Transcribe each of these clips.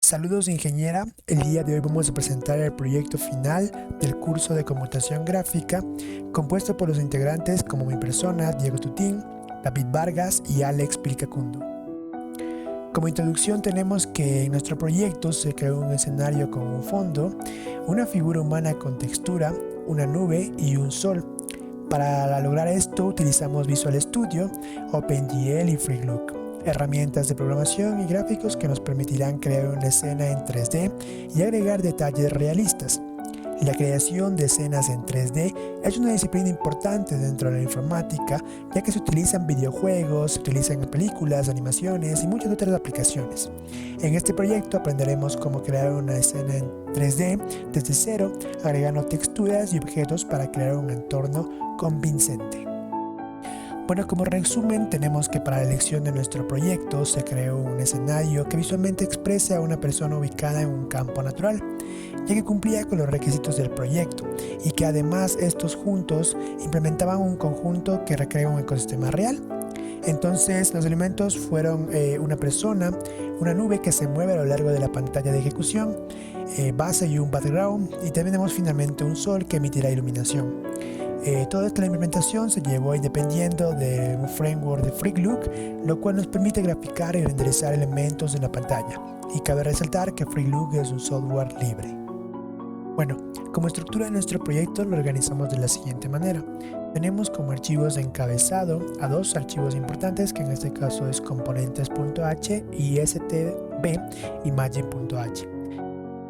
Saludos ingeniera, el día de hoy vamos a presentar el proyecto final del curso de computación gráfica compuesto por los integrantes como mi persona, Diego Tutín, David Vargas y Alex Pilcacundo. Como introducción tenemos que en nuestro proyecto se creó un escenario con un fondo, una figura humana con textura, una nube y un sol. Para lograr esto utilizamos Visual Studio, OpenGL y FreeLook, herramientas de programación y gráficos que nos permitirán crear una escena en 3D y agregar detalles realistas. La creación de escenas en 3D es una disciplina importante dentro de la informática, ya que se utilizan en videojuegos, se utilizan en películas, animaciones y muchas otras aplicaciones. En este proyecto aprenderemos cómo crear una escena en 3D desde cero, agregando texturas y objetos para crear un entorno convincente. Bueno, como resumen, tenemos que para la elección de nuestro proyecto se creó un escenario que visualmente expresa a una persona ubicada en un campo natural, ya que cumplía con los requisitos del proyecto y que además estos juntos implementaban un conjunto que recrea un ecosistema real. Entonces los elementos fueron una persona, una nube que se mueve a lo largo de la pantalla de ejecución, base y un background, y también tenemos finalmente un sol que emitirá iluminación. Toda esta implementación se llevó dependiendo de un framework de FreeLook, lo cual nos permite graficar y renderizar elementos en la pantalla. Y cabe resaltar que FreeLook es un software libre. Bueno, como estructura de nuestro proyecto lo organizamos de la siguiente manera. Tenemos como archivos de encabezado a dos archivos importantes, que en este caso es componentes.h y stdb-imagine.h.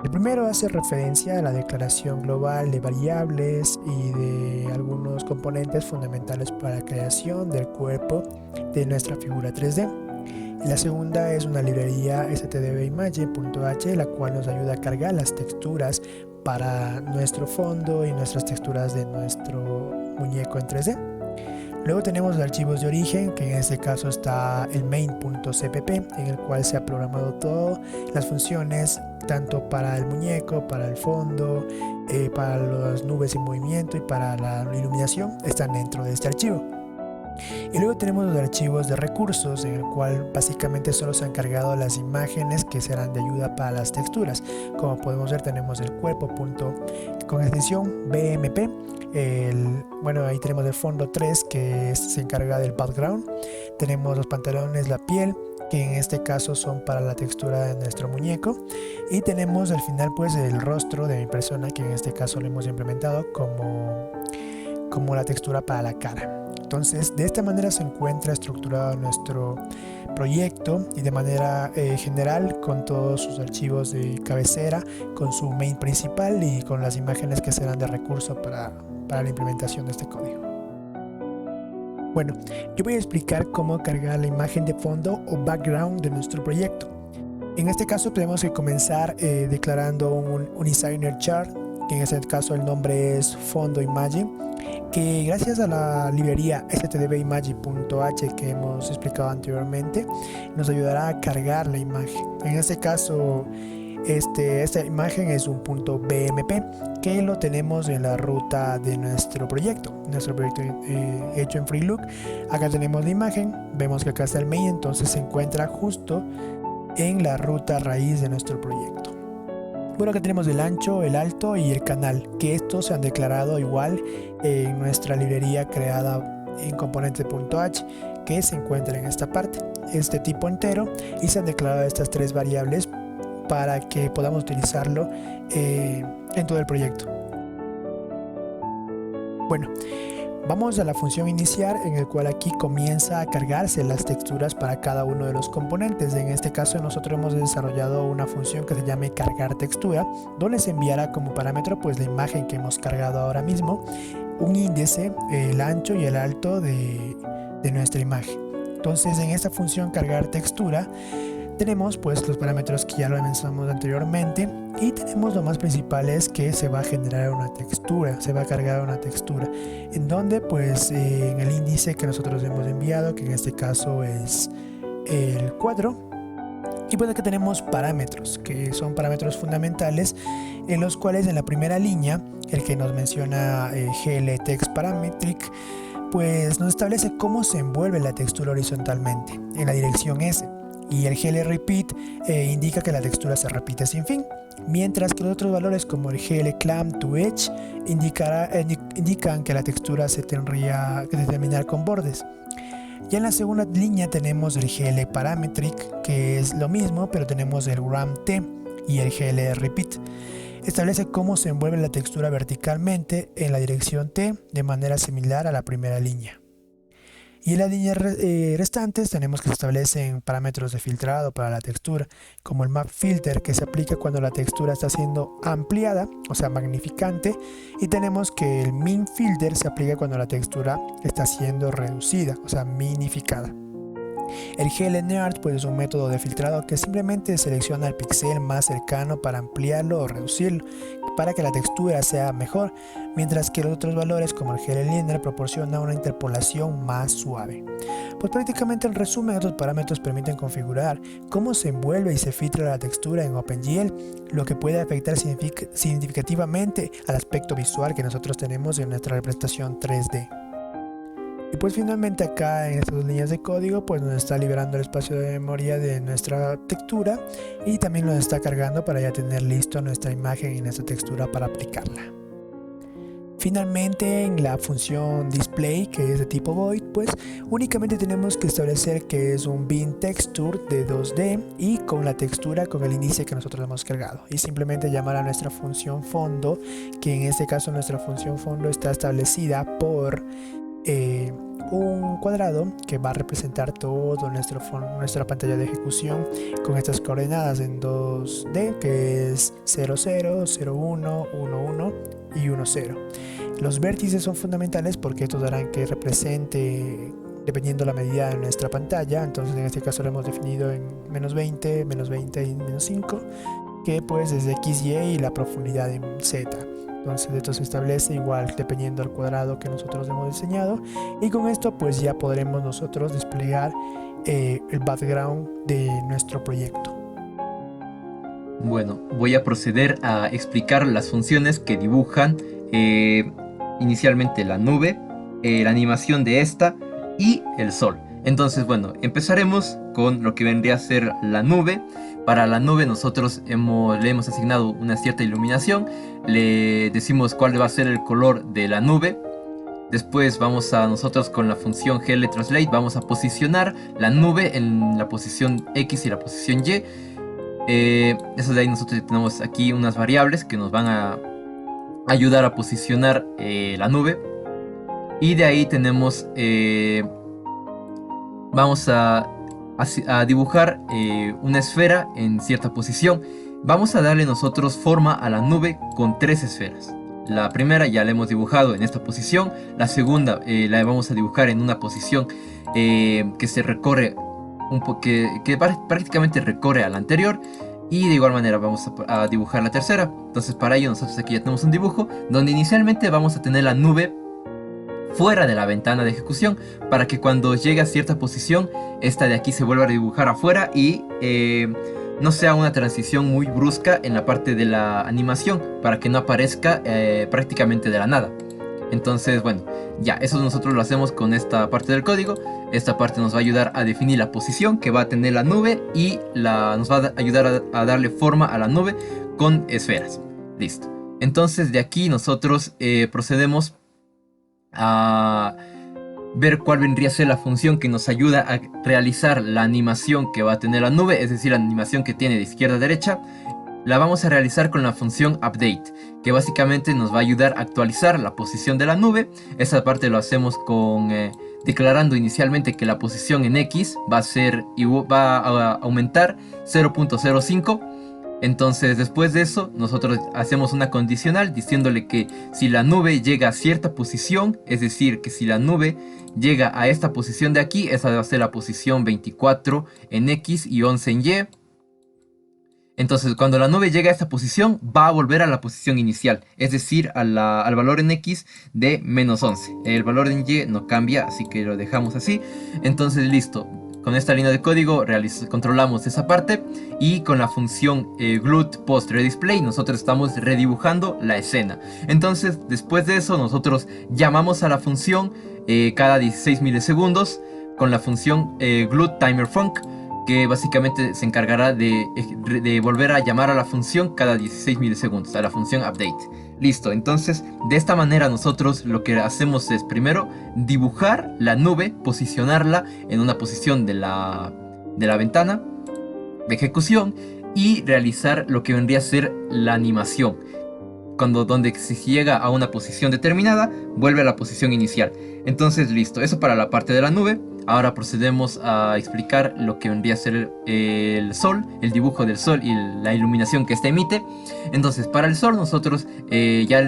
El primero hace referencia a la declaración global de variables y de algunos componentes fundamentales para la creación del cuerpo de nuestra figura 3D. Y la segunda es una librería stdb-imagine.h, la cual nos ayuda a cargar las texturas para nuestro fondo y nuestras texturas de nuestro muñeco en 3D. Luego tenemos los archivos de origen, que en este caso está el main.cpp, en el cual se ha programado todas las funciones, tanto para el muñeco, para el fondo, para las nubes en movimiento y para la iluminación, están dentro de este archivo. Y luego tenemos los archivos de recursos, en el cual básicamente solo se han cargado las imágenes que serán de ayuda para las texturas. Como podemos ver, tenemos el cuerpo con extensión BMP. Bueno, ahí tenemos el fondo 3 que se encarga del background. Tenemos los pantalones, la piel, que en este caso son para la textura de nuestro muñeco. Y tenemos al final pues el rostro de mi persona, que en este caso lo hemos implementado como la textura para la cara. Entonces, de esta manera se encuentra estructurado nuestro proyecto y de manera general, con todos sus archivos de cabecera, con su main principal y con las imágenes que serán de recurso para la implementación de este código. Bueno, yo voy a explicar cómo cargar la imagen de fondo o background de nuestro proyecto. En este caso tenemos que comenzar declarando un designer chart, que en este caso el nombre es fondo imagine, que gracias a la librería stdb-imagine.h que hemos explicado anteriormente nos ayudará a cargar la imagen. En este caso esta imagen es un punto BMP que lo tenemos en la ruta de nuestro proyecto hecho en FreeLook. Acá tenemos la imagen, vemos que acá está el main, entonces se encuentra justo en la ruta raíz de nuestro proyecto. Bueno, acá tenemos el ancho, el alto y el canal, que estos se han declarado igual en nuestra librería creada en componentes.h, que se encuentra en esta parte, este tipo entero, y se han declarado estas tres variables para que podamos utilizarlo en todo el proyecto. Bueno, vamos a la función iniciar, en el cual aquí comienza a cargarse las texturas para cada uno de los componentes. En este caso nosotros hemos desarrollado una función que se llama cargar textura, donde se enviará como parámetro pues la imagen que hemos cargado ahora mismo, un índice, el ancho y el alto de nuestra imagen. Entonces en esta función cargar textura tenemos pues los parámetros que ya lo mencionamos anteriormente, y tenemos lo más principal es que se va a generar una textura, se va a cargar una textura, en donde pues en el índice que nosotros hemos enviado, que en este caso es el 4, y pues aquí tenemos parámetros, que son parámetros fundamentales, en los cuales en la primera línea, el que nos menciona glTextParametric, pues nos establece cómo se envuelve la textura horizontalmente en la dirección S. y el glRepeat indica que la textura se repite sin fin, mientras que los otros valores como el glClampToEdge indican que la textura se tendría que determinar con bordes. Ya en la segunda línea tenemos el glParametric, que es lo mismo, pero tenemos el GramT y el glRepeat. Establece cómo se envuelve la textura verticalmente en la dirección T de manera similar a la primera línea. Y en las líneas restantes tenemos que se establecen parámetros de filtrado para la textura, como el Map Filter, que se aplica cuando la textura está siendo ampliada, o sea magnificante, y tenemos que el Min Filter se aplica cuando la textura está siendo reducida, o sea minificada. El glNeart pues es un método de filtrado que simplemente selecciona el píxel más cercano para ampliarlo o reducirlo, para que la textura sea mejor, mientras que los otros valores como el glLiner proporciona una interpolación más suave. Pues prácticamente en resumen, estos parámetros permiten configurar cómo se envuelve y se filtra la textura en OpenGL, lo que puede afectar significativamente al aspecto visual que nosotros tenemos en nuestra representación 3D. Y pues finalmente acá en estas dos líneas de código pues nos está liberando el espacio de memoria de nuestra textura y también nos está cargando para ya tener listo nuestra imagen y nuestra textura para aplicarla. Finalmente en la función display, que es de tipo void, pues únicamente tenemos que establecer que es un bin texture de 2D y con la textura con el índice que nosotros hemos cargado, y simplemente llamar a nuestra función fondo, que en este caso nuestra función fondo está establecida por un cuadrado que va a representar todo nuestra pantalla de ejecución con estas coordenadas en 2D, que es 0, 0, 0, 1, 1, 1 y 1, 0. Los vértices son fundamentales porque estos harán que represente dependiendo la medida de nuestra pantalla. Entonces en este caso lo hemos definido en menos 20 y menos 5, que pues es de X, Y y la profundidad en Z. Entonces esto se establece igual dependiendo del cuadrado que nosotros hemos diseñado, y con esto pues ya podremos nosotros desplegar el background de nuestro proyecto. Bueno, voy a proceder a explicar las funciones que dibujan inicialmente la nube, la animación de esta y el sol. Entonces bueno, empezaremos con lo que vendría a ser la nube. Para la nube nosotros le hemos asignado una cierta iluminación, le decimos cuál va a ser el color de la nube. Después vamos a nosotros con la función glTranslate, vamos a posicionar la nube en la posición X y la posición Y. Eso de ahí nosotros tenemos aquí unas variables que nos van a ayudar a posicionar la nube. Y de ahí tenemos, vamos a dibujar una esfera en cierta posición. Vamos a darle nosotros forma a la nube con 3 esferas. La primera ya la hemos dibujado en esta posición. La segunda la vamos a dibujar en una posición que se recorre que prácticamente recorre a la anterior. Y de igual manera vamos a dibujar la tercera. Entonces para ello nosotros aquí ya tenemos un dibujo donde inicialmente vamos a tener la nube fuera de la ventana de ejecución, para que cuando llegue a cierta posición esta de aquí se vuelva a dibujar afuera y no sea una transición muy brusca en la parte de la animación, para que no aparezca prácticamente de la nada. Entonces bueno, ya eso nosotros lo hacemos con esta parte del código. Esta parte nos va a ayudar a definir la posición que va a tener la nube y nos va a ayudar a darle forma a la nube con esferas. Listo. Entonces de aquí nosotros procedemos a ver cuál vendría a ser la función que nos ayuda a realizar la animación que va a tener la nube, es decir, la animación que tiene de izquierda a derecha. La vamos a realizar con la función update, que básicamente nos va a ayudar a actualizar la posición de la nube. Esa parte lo hacemos con declarando inicialmente que la posición en X va a aumentar 0.05. Entonces después de eso nosotros hacemos una condicional diciéndole que si la nube llega a cierta posición, es decir, que si la nube llega a esta posición de aquí, esa va a ser la posición 24 en X y 11 en Y. Entonces cuando la nube llega a esta posición va a volver a la posición inicial, es decir, al valor en X de menos 11. El valor en Y no cambia, así que lo dejamos así. Entonces listo. Con esta línea de código controlamos esa parte, y con la función glut_post_redisplay nosotros estamos redibujando la escena. Entonces después de eso nosotros llamamos a la función cada 16 milisegundos con la función glut_timer_func, que básicamente se encargará de volver a llamar a la función cada 16 milisegundos, a la función update. Listo, entonces de esta manera nosotros lo que hacemos es primero dibujar la nube, posicionarla en una posición de la ventana de ejecución y realizar lo que vendría a ser la animación. Donde si llega a una posición determinada, vuelve a la posición inicial. Entonces listo, eso para la parte de la nube. Ahora procedemos a explicar lo que vendría a ser el sol, el dibujo del sol y la iluminación que éste emite. Entonces para el sol nosotros ya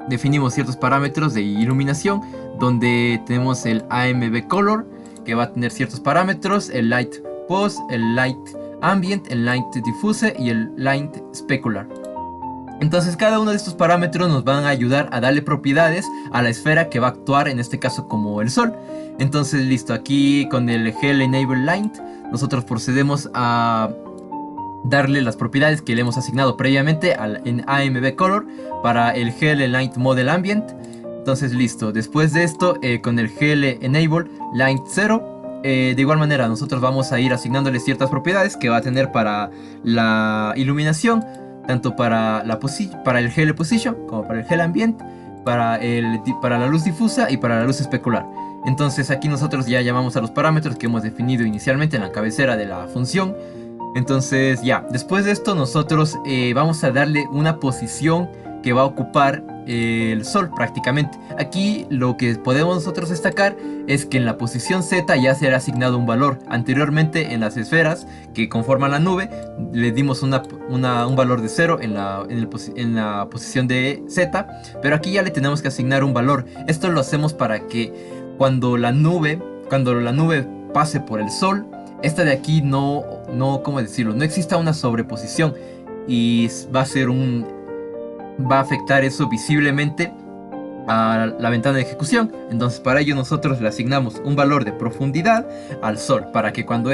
definimos ciertos parámetros de iluminación, donde tenemos el AMB Color, que va a tener ciertos parámetros, el Light Post, el Light Ambient, el Light Diffuse y el Light Specular. Entonces cada uno de estos parámetros nos van a ayudar a darle propiedades a la esfera que va a actuar en este caso como el sol. Entonces listo, aquí con el Gel Enable Light nosotros procedemos a darle las propiedades que le hemos asignado previamente en AMB Color para el Gel Light Model Ambient. Entonces listo, después de esto con el Gel Enable Light 0 de igual manera nosotros vamos a ir asignándole ciertas propiedades que va a tener para la iluminación, tanto para el Gel Position como para el Gel Ambient, para la luz difusa y para la luz especular. Entonces aquí nosotros ya llamamos a los parámetros que hemos definido inicialmente en la cabecera de la función. Entonces ya, después de esto nosotros vamos a darle una posición que va a ocupar el sol prácticamente. Aquí lo que podemos nosotros destacar es que en la posición Z ya se le ha asignado un valor. Anteriormente en las esferas que conforman la nube le dimos un valor de 0 en la posición de Z, pero aquí ya le tenemos que asignar un valor. Esto lo hacemos para que cuando la nube pase por el sol, esta de aquí ¿cómo decirlo? No exista una sobreposición y va a afectar eso visiblemente a la ventana de ejecución. Entonces para ello nosotros le asignamos un valor de profundidad al sol para que cuando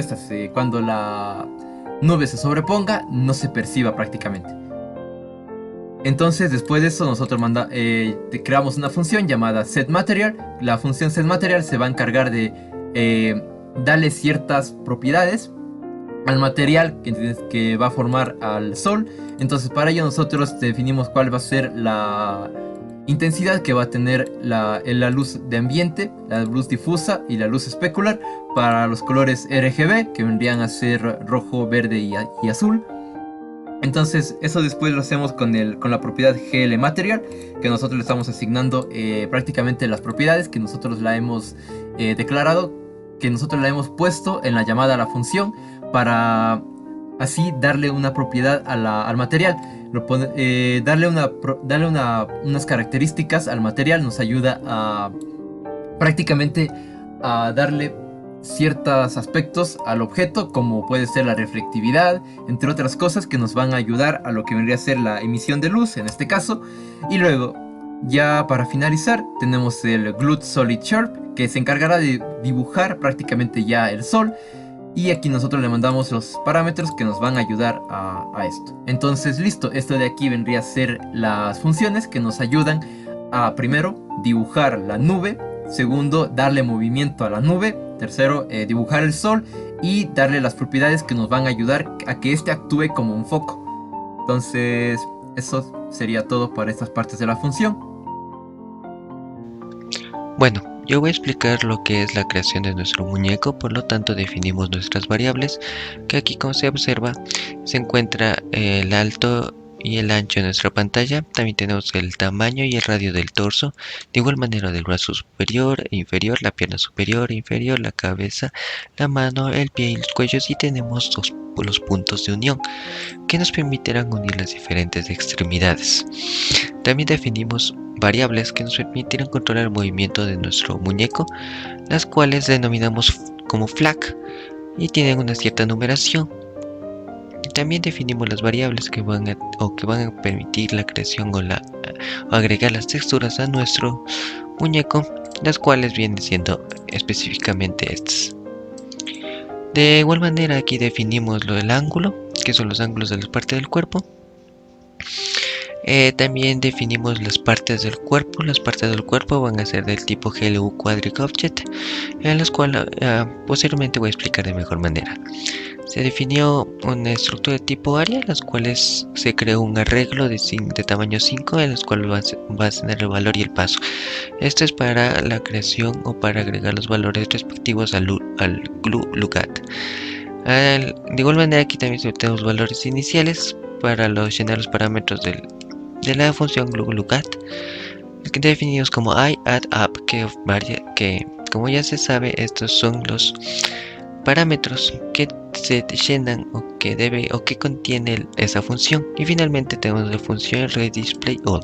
la nube se sobreponga no se perciba prácticamente. Entonces después de eso nosotros creamos una función llamada setMaterial. La función setMaterial se va a encargar de darle ciertas propiedades al material que va a formar al sol. Entonces para ello nosotros definimos cuál va a ser la intensidad que va a tener la luz de ambiente, la luz difusa y la luz especular para los colores RGB, que vendrían a ser rojo, verde y azul. Entonces eso después lo hacemos con la propiedad GLMaterial, que nosotros le estamos asignando prácticamente las propiedades que nosotros la hemos declarado, que nosotros la hemos puesto en la llamada a la función, para así darle una propiedad al material. Darle unas características al material nos ayuda a prácticamente a darle ciertos aspectos al objeto, como puede ser la reflectividad, entre otras cosas que nos van a ayudar a lo que vendría a ser la emisión de luz en este caso. Y luego, ya para finalizar, tenemos el Glued Solid Sharp, que se encargará de dibujar prácticamente ya el sol. Y aquí nosotros le mandamos los parámetros que nos van a ayudar a esto. Entonces listo, esto de aquí vendría a ser las funciones que nos ayudan a, primero, dibujar la nube. Segundo, darle movimiento a la nube. Tercero, dibujar el sol y darle las propiedades que nos van a ayudar a que éste actúe como un foco. Entonces eso sería todo para estas partes de la función. Bueno, yo voy a explicar lo que es la creación de nuestro muñeco. Por lo tanto definimos nuestras variables, que aquí, como se observa, se encuentra el alto y el ancho de nuestra pantalla. También tenemos el tamaño y el radio del torso, de igual manera del brazo superior e inferior, la pierna superior e inferior, la cabeza, la mano, el pie y los cuellos, y tenemos los puntos de unión que nos permitirán unir las diferentes extremidades. También definimos variables que nos permitirán controlar el movimiento de nuestro muñeco, las cuales denominamos como flag y tienen una cierta numeración. También definimos las variables que van a permitir la creación o agregar las texturas a nuestro muñeco, las cuales vienen siendo específicamente estas. De igual manera, aquí definimos lo del ángulo, que son los ángulos de la parte del cuerpo. También definimos las partes del cuerpo. Las partes del cuerpo van a ser del tipo GLU Quadric Object, en las cuales posteriormente voy a explicar de mejor manera. Se definió una estructura de tipo área, en las cuales se creó un arreglo de tamaño 5, en los cuales va a tener el valor y el paso. Esto es para la creación o para agregar los valores respectivos al glue lugat. De igual manera, aquí también tenemos valores iniciales para llenar los parámetros de la función glue lugat, definidos como I add up, que como ya se sabe, estos son los parámetros que se llenan o que contiene esa función. Y finalmente tenemos la función reDisplayAll.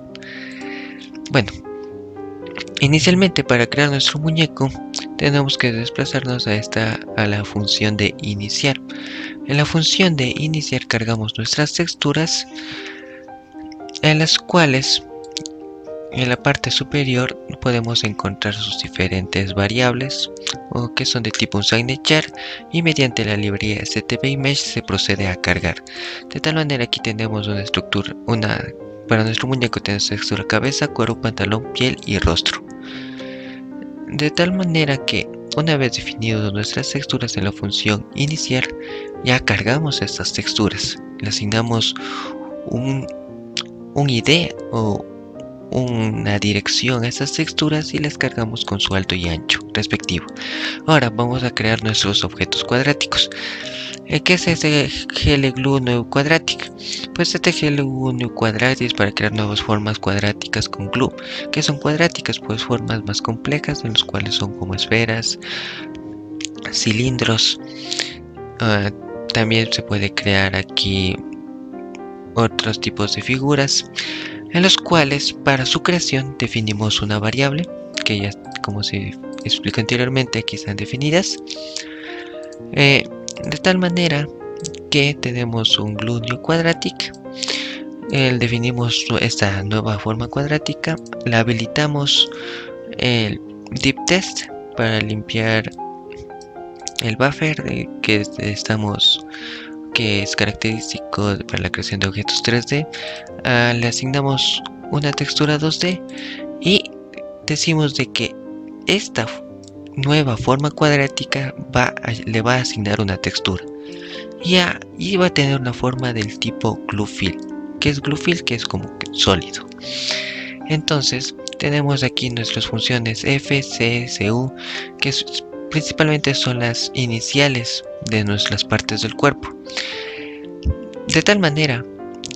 Bueno, inicialmente para crear nuestro muñeco tenemos que desplazarnos a la función de iniciar. En la función de iniciar cargamos nuestras texturas, en las cuales en la parte superior podemos encontrar sus diferentes variables o que son de tipo unsigned y mediante la librería stbimage se procede a cargar. De tal manera aquí tenemos una estructura, para nuestro muñeco tenemos textura cabeza, cuerpo, pantalón, piel y rostro. De tal manera que una vez definidas nuestras texturas en la función iniciar, ya cargamos estas texturas, le asignamos un ID o una dirección a estas texturas y las cargamos con su alto y ancho respectivo. Ahora vamos a crear nuestros objetos cuadráticos. ¿Qué es este GLGlue New Quadratic? Pues este GLGlue New Quadratic es para crear nuevas formas cuadráticas con glue. ¿Qué son cuadráticas? Pues formas más complejas, en las cuales son como esferas, cilindros. También se puede crear aquí otros tipos de figuras, en los cuales para su creación definimos una variable que ya, como se explicó anteriormente, aquí están definidas, de tal manera que tenemos un glue new quadratic. Definimos esta nueva forma cuadrática, la habilitamos el deep test para limpiar el buffer que es característico para la creación de objetos 3D. Le asignamos una textura 2D y decimos de que esta nueva forma cuadrática le va a asignar una textura y va a tener una forma del tipo glue fill. ¿Qué es glue fill? Que es como sólido. Entonces tenemos aquí nuestras funciones f, c, cu, que principalmente son las iniciales de nuestras partes del cuerpo, de tal manera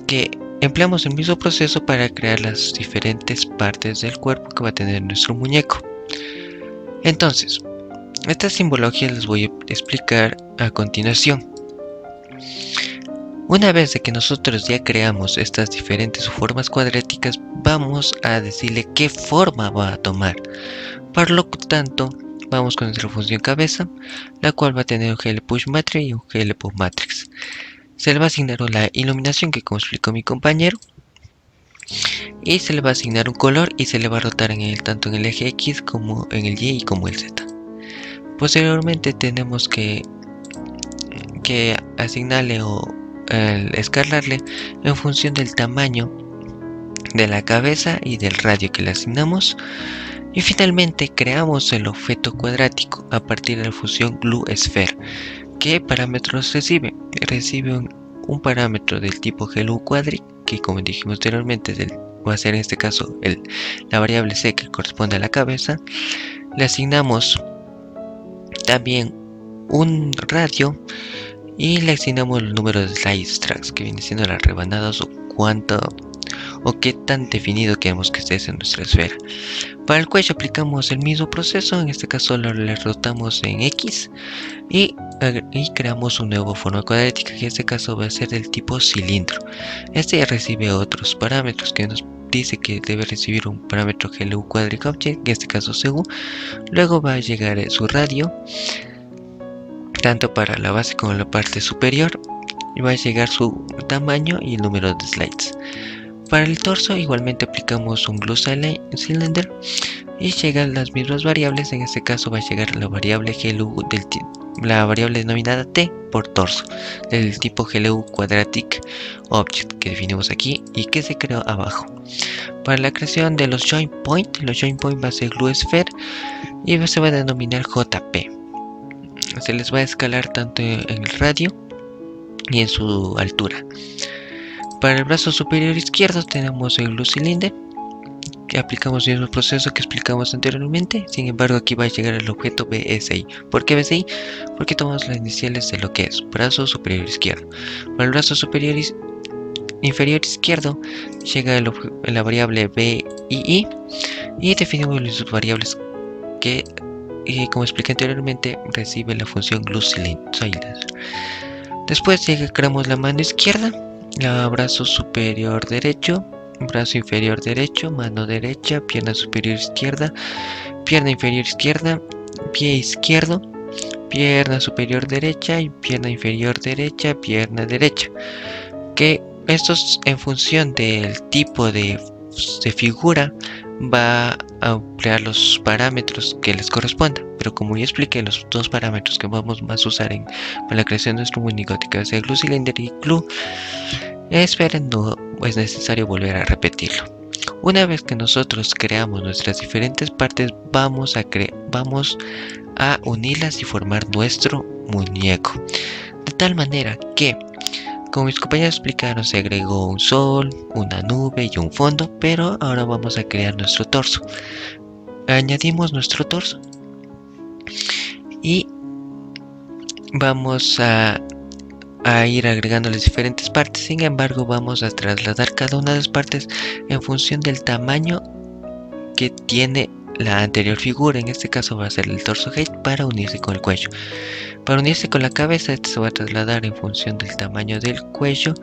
que empleamos el mismo proceso para crear las diferentes partes del cuerpo que va a tener nuestro muñeco. Entonces, estas simbologías les voy a explicar a continuación. Una vez de que nosotros ya creamos estas diferentes formas cuadráticas, vamos a decirle qué forma va a tomar. Por lo tanto, vamos con nuestra función cabeza, la cual va a tener un glPushMatrix y un glPopMatrix. Se le va a asignar la iluminación, que como explicó mi compañero, y se le va a asignar un color y se le va a rotar tanto en el eje X como en el Y y como el Z. Posteriormente tenemos que asignarle o escalarle en función del tamaño de la cabeza y del radio que le asignamos. Y finalmente creamos el objeto cuadrático a partir de la función glueSphere. ¿Qué parámetros recibe? Recibe un parámetro del tipo GlueQuadric, que como dijimos anteriormente va a ser en este caso la variable c que corresponde a la cabeza. Le asignamos también un radio y le asignamos el número de slice tracks, que viene siendo las rebanadas o qué tan definido queremos que esté en nuestra esfera. Para el cuello aplicamos el mismo proceso, en este caso le rotamos en X y creamos una nueva forma cuadrática, que en este caso va a ser del tipo cilindro. Este ya recibe otros parámetros, que nos dice que debe recibir un parámetro GLU Quadric Object, en este caso CU. Luego va a llegar su radio, tanto para la base como la parte superior, y va a llegar su tamaño y el número de slides. Para el torso igualmente aplicamos un glue cylinder y llegan las mismas variables. En este caso va a llegar la variable GLU la variable denominada t por torso del tipo GLU Quadratic Object que definimos aquí y que se creó abajo. Para la creación de los join point va a ser GlueSphere y se va a denominar JP. Se les va a escalar tanto en el radio y en su altura. Para el brazo superior izquierdo tenemos el GlueCylinder, que aplicamos el mismo proceso que explicamos anteriormente. Sin embargo, aquí va a llegar el objeto BSI. ¿Por qué BSI? Porque tomamos las iniciales de lo que es brazo superior izquierdo. Para el brazo superior inferior izquierdo llega la variable BII y definimos las variables que, como expliqué anteriormente, recibe la función GlueCylinder. Después creamos la mano izquierda, brazo superior derecho, brazo inferior derecho, mano derecha, pierna superior izquierda, pierna inferior izquierda, pie izquierdo, pierna superior derecha y pierna inferior derecha, pierna derecha. Que estos, en función del tipo de figura, va a emplear los parámetros que les correspondan. Pero como ya expliqué, los dos parámetros que vamos a usar para la creación de nuestro muñeco, que va a ser GlueCylinder y GlueSphere, no es necesario volver a repetirlo. Una vez que nosotros creamos nuestras diferentes partes, vamos a unirlas y formar nuestro muñeco. De tal manera que, como mis compañeros explicaron, se agregó un sol, una nube y un fondo, pero ahora vamos a crear nuestro torso. Añadimos nuestro torso y vamos a ir agregando las diferentes partes. Sin embargo, vamos a trasladar cada una de las partes en función del tamaño que tiene la anterior figura. En este caso va a ser el torso height para unirse con el cuello. Para unirse con la cabeza, este se va a trasladar en función del tamaño del cuello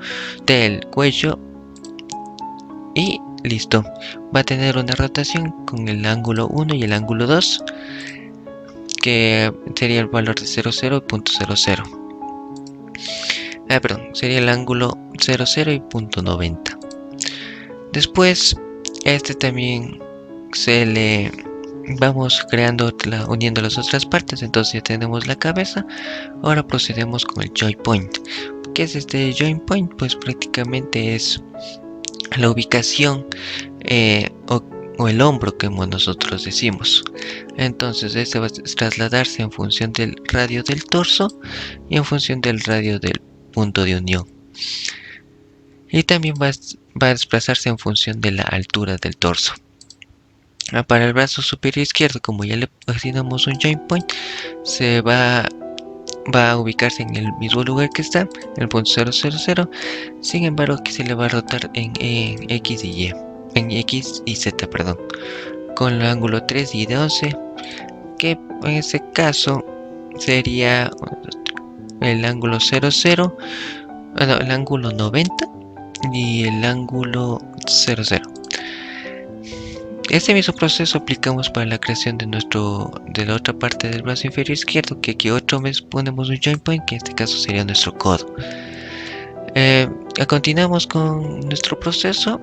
y listo. Va a tener una rotación con el ángulo 1 y el ángulo 2, que sería el valor de 00 y .00. Sería el ángulo 00 y .90. Después, este también vamos creando uniendo las otras partes. Entonces ya tenemos la cabeza. Ahora procedemos con el joint point. ¿Qué es este joint point? Pues prácticamente es la ubicación o el hombro, como nosotros decimos. Entonces este va a trasladarse en función del radio del torso y en función del radio del punto de unión. Y también va a desplazarse en función de la altura del torso. Para el brazo superior izquierdo, como ya le asignamos un joint point, se va a ubicarse en el mismo lugar que está, en el punto 000. Sin embargo, aquí se le va a rotar en X y Y, en X y Z, con el ángulo 3 y de 11, que en este caso sería el ángulo 00, el ángulo 90 y el ángulo 00. Este mismo proceso aplicamos para la creación de la otra parte del brazo inferior izquierdo, que aquí otra vez ponemos un joint point, que en este caso sería nuestro codo. Continuamos con nuestro proceso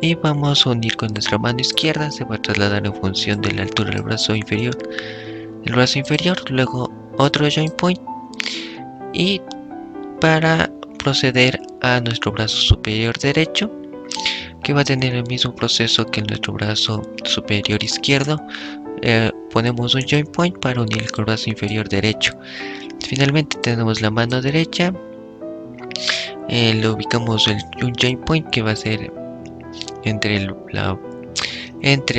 y vamos a unir con nuestra mano izquierda. Se va a trasladar en función de la altura del brazo inferior, luego otro joint point, y para proceder a nuestro brazo superior derecho, que va a tener el mismo proceso que nuestro brazo superior izquierdo. Ponemos un joint point para unir con el brazo inferior derecho. Finalmente tenemos la mano derecha, le ubicamos un joint point que va a ser entre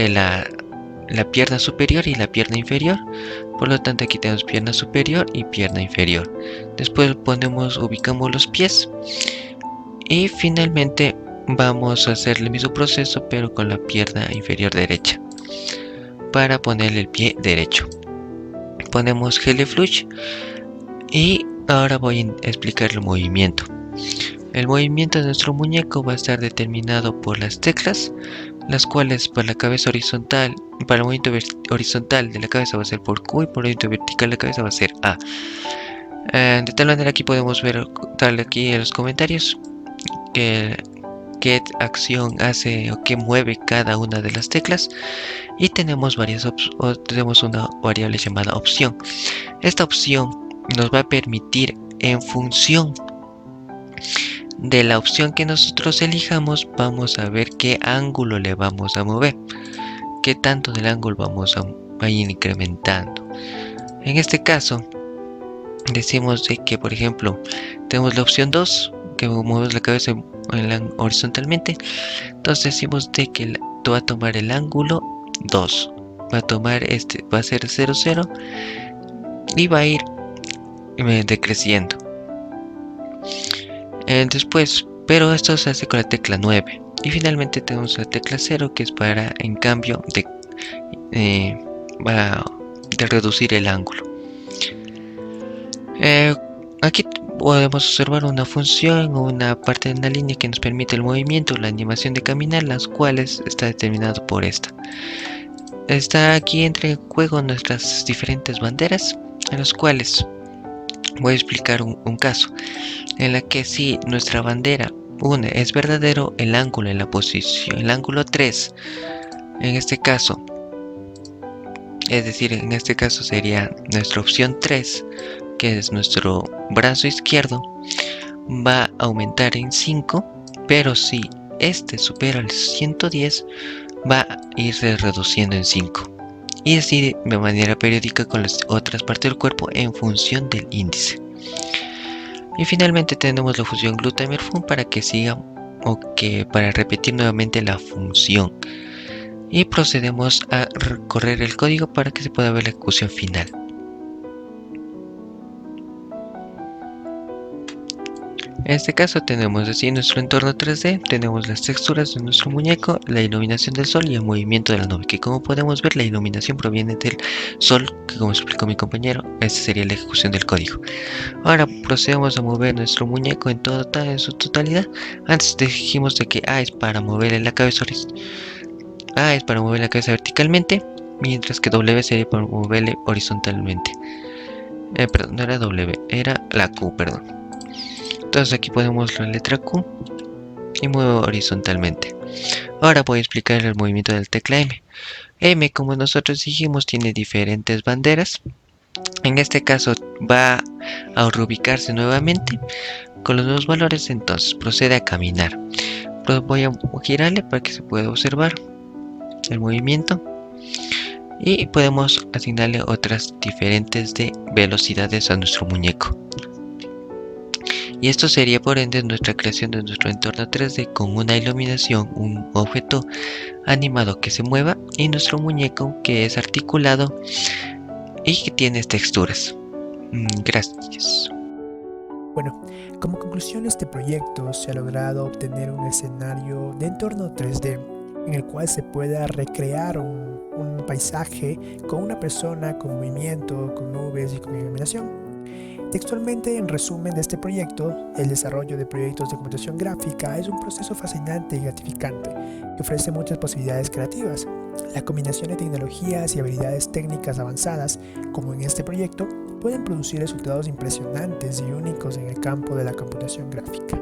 la pierna superior y la pierna inferior. Por lo tanto, aquí tenemos pierna superior y pierna inferior. Después ubicamos los pies y finalmente vamos a hacer el mismo proceso, pero con la pierna inferior derecha, para ponerle el pie derecho. Ponemos GLFlush y ahora voy a explicar el movimiento. El movimiento de nuestro muñeco va a estar determinado por las teclas, las cuales para la cabeza horizontal, para el movimiento horizontal de la cabeza va a ser por Q y por el movimiento vertical de la cabeza va a ser A. De tal manera, aquí podemos ver, darle aquí en los comentarios qué acción hace o qué mueve cada una de las teclas, y tenemos una variable llamada opción. Esta opción nos va a permitir, en función de la opción que nosotros elijamos, vamos a ver qué ángulo le vamos a mover, qué tanto del ángulo vamos a ir incrementando. En este caso, decimos de que, por ejemplo, tenemos la opción 2, que movemos la cabeza horizontalmente. Entonces decimos de que va a tomar el ángulo 2, va a tomar va a ser 0, 0 y va a ir decreciendo. Después, pero esto se hace con la tecla 9. Y finalmente tenemos la tecla 0, que es para, en cambio, de reducir el ángulo. Aquí podemos observar una función o una parte de una línea que nos permite el movimiento o la animación de caminar, las cuales está determinado por esta. Está aquí entre juego nuestras diferentes banderas, en las cuales voy a explicar un caso en la que si nuestra bandera 1 es verdadero, el ángulo en la posición, el ángulo 3, en este caso, es decir, en este caso sería nuestra opción 3, que es nuestro brazo izquierdo, va a aumentar en 5, pero si este supera el 110, va a irse reduciendo en 5. Y así de manera periódica con las otras partes del cuerpo en función del índice. Y finalmente tenemos la función glutamer-fun para que siga para repetir nuevamente la función. Y procedemos a correr el código para que se pueda ver la ejecución final. En este caso tenemos así nuestro entorno 3D, tenemos las texturas de nuestro muñeco, la iluminación del sol y el movimiento de la nube, que como podemos ver la iluminación proviene del sol, que como explicó mi compañero, esta sería la ejecución del código. Ahora procedemos a mover nuestro muñeco en su totalidad. Antes dijimos de que A es para moverle la cabeza verticalmente, mientras que W sería para moverle horizontalmente. Perdón, no era W, era la Q, perdón. Entonces aquí ponemos la letra Q y muevo horizontalmente. Ahora voy a explicar el movimiento del tecla M. M, como nosotros dijimos, tiene diferentes banderas. En este caso va a reubicarse nuevamente con los nuevos valores, entonces procede a caminar. Voy a girarle para que se pueda observar el movimiento y podemos asignarle otras diferentes de velocidades a nuestro muñeco. Y esto sería por ende nuestra creación de nuestro entorno 3D con una iluminación, un objeto animado que se mueva y nuestro muñeco que es articulado y que tiene texturas. Gracias. Bueno, como conclusión de este proyecto se ha logrado obtener un escenario de entorno 3D en el cual se pueda recrear un paisaje con una persona, con movimiento, con nubes y con iluminación. Textualmente, en resumen de este proyecto, el desarrollo de proyectos de computación gráfica es un proceso fascinante y gratificante que ofrece muchas posibilidades creativas. La combinación de tecnologías y habilidades técnicas avanzadas, como en este proyecto, pueden producir resultados impresionantes y únicos en el campo de la computación gráfica.